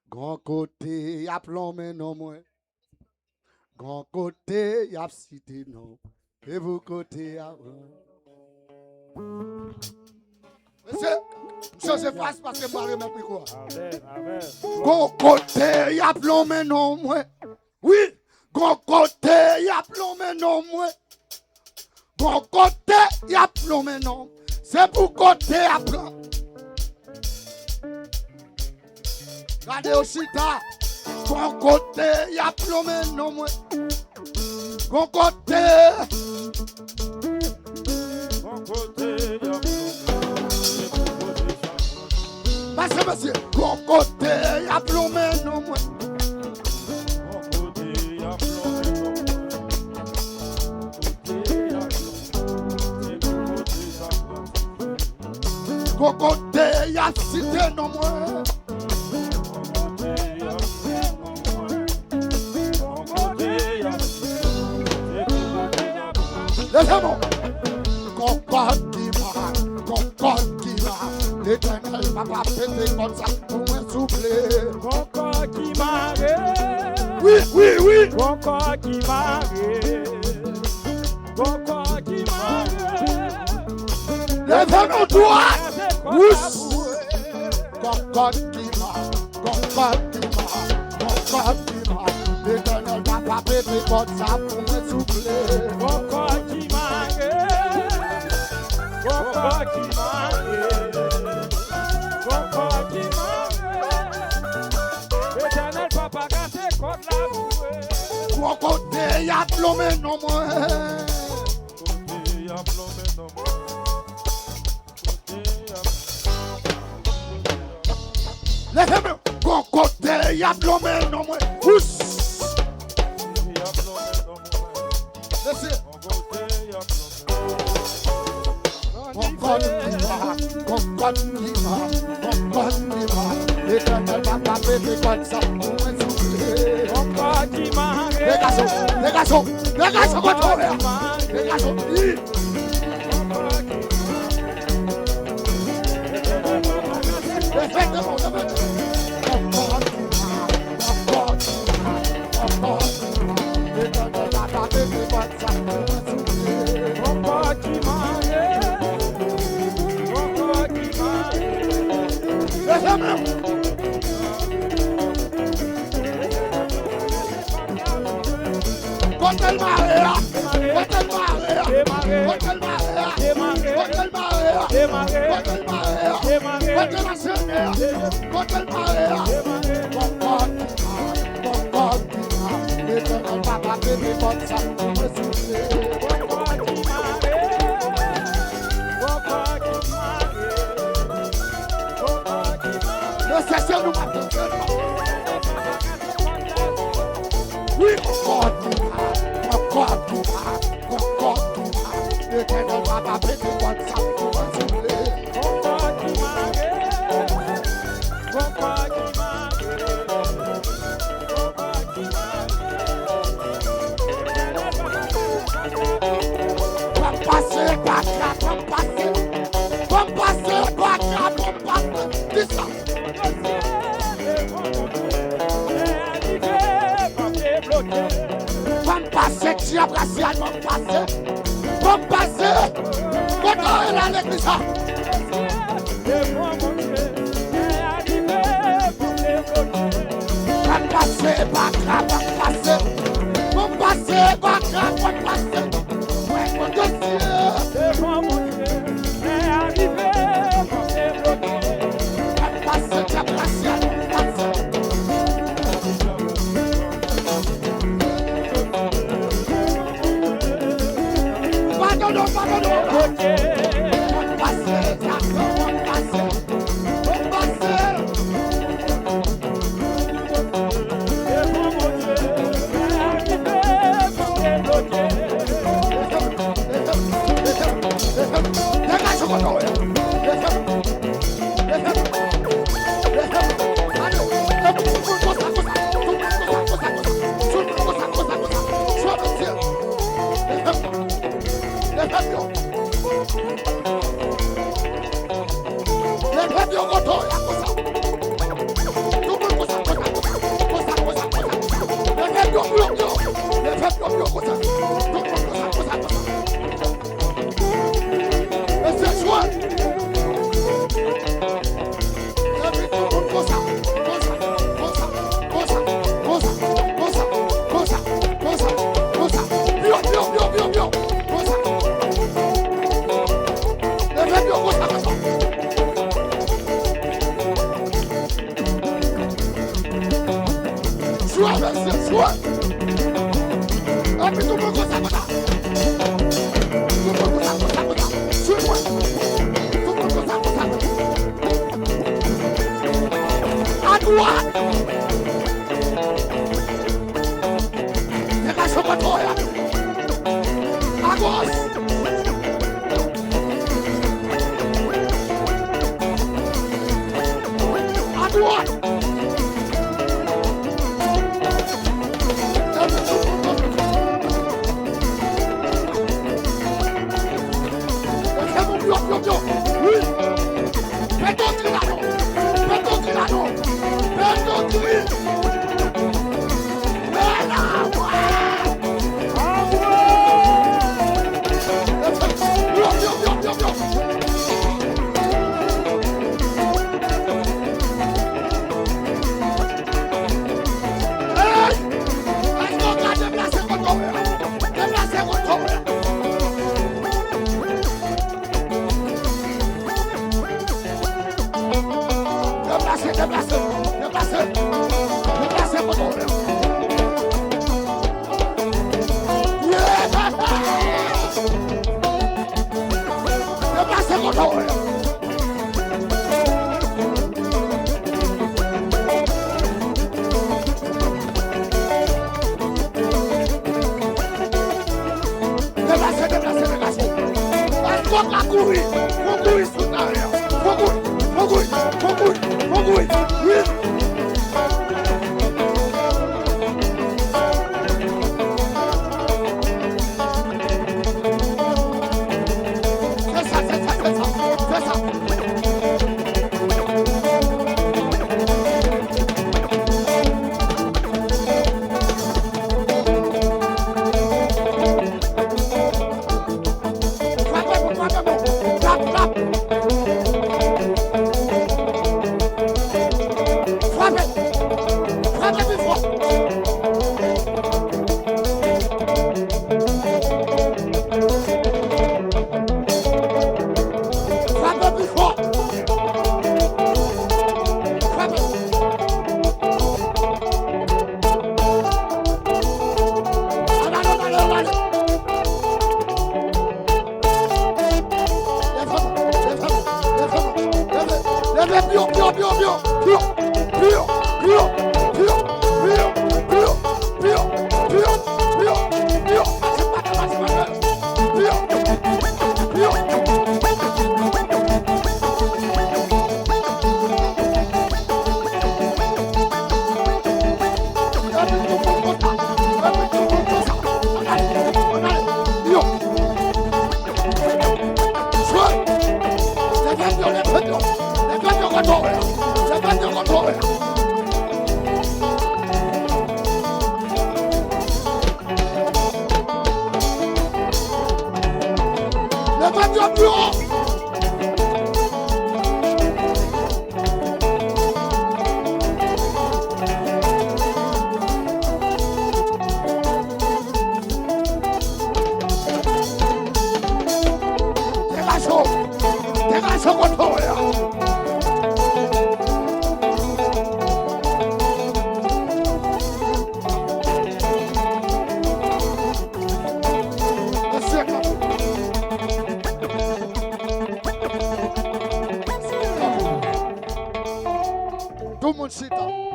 Grand côté, y a plombé non moins. Grand côté, y a cité non. Et vous côté, y a... Monsieur, changez face parce que moi, je me quoi. Amen, amen. Grand côté, y a plombé non moins. Oui, grand côté, y a plombé non moins. Grand côté, y a plombé non. C'est pour côté, y a plombé. Regardez aussi ta. Grand côté, y a plombé non moins. Grand côté. Mon côté, y'a Passez, monsieur. Grand côté, y a plombé non moins. mon côté, y'a plombé, Grand côté, y a cité non moins. Laissez-moi. Concorde qui va. L'éternel va pas péter comme ça pour me souffler. mon corps qui m'arrête. Oui, oui, oui. Mon corps qui m'arrête. Mon corps qui m'arrête. Levez-nous droit. Ouch. Concorde qui va. Concorde qui va. Concorde qui va. L'éternel va pas péter comme ça pour me souffler. Mon corps qui m'arrête. Mon corps qui m'arrête. Mon corps qui m'arrête. L'éternel papa cassé contre la bouée. Grand côté, y a plombé non moins. Côté y'a plombé non moins. Côté y'a Levez-moi. Grand côté, y a plombé non moins. Ouch. plombé non moins. Laissez. Mon côté y'a plombé. Concorde qui va. Concorde qui va. Concorde qui va. L'éternel va pas péter comme ça pour me souffler. Mon corps qui m'arrête. Les garçons, contrôlez. Les garçons, oui. Effectivement, encore qui va. L'éternel va pas péter comme ça pour me souffler. Mon corps qui m'arrête. Mon corps qui m'arrête. Laissez-moi. Côté le maréa. Côté le maréa. Côté le maréa. Côté le maréa. Côté le maréa. Côté la seigneur. Côté le maréa. Concorde qui va. L'éternel va pas péter comme ça pour me souffler. Ne cessez nous matin. Oui, concorde qui va. Concorde qui va. Concorde qui va. L'éternel va pas péter comme ça pour me souffler. Comme passer, pas grave, comme passer. Comme passer, pas grave, comme passer. Dis ça. Comme passer, tu as brassé à comme passer. Comme passer. Comment elle a l'église ça? Comme passer, pas grave, comme passer. Comme passer, pas grave, comme passer. Ouais, mon Dieu. Comme passer, tu as brassé à comme passer. Pardon, pardon. Comme passer, tu as comme passer. Comme passer. Tout le monde s'étend.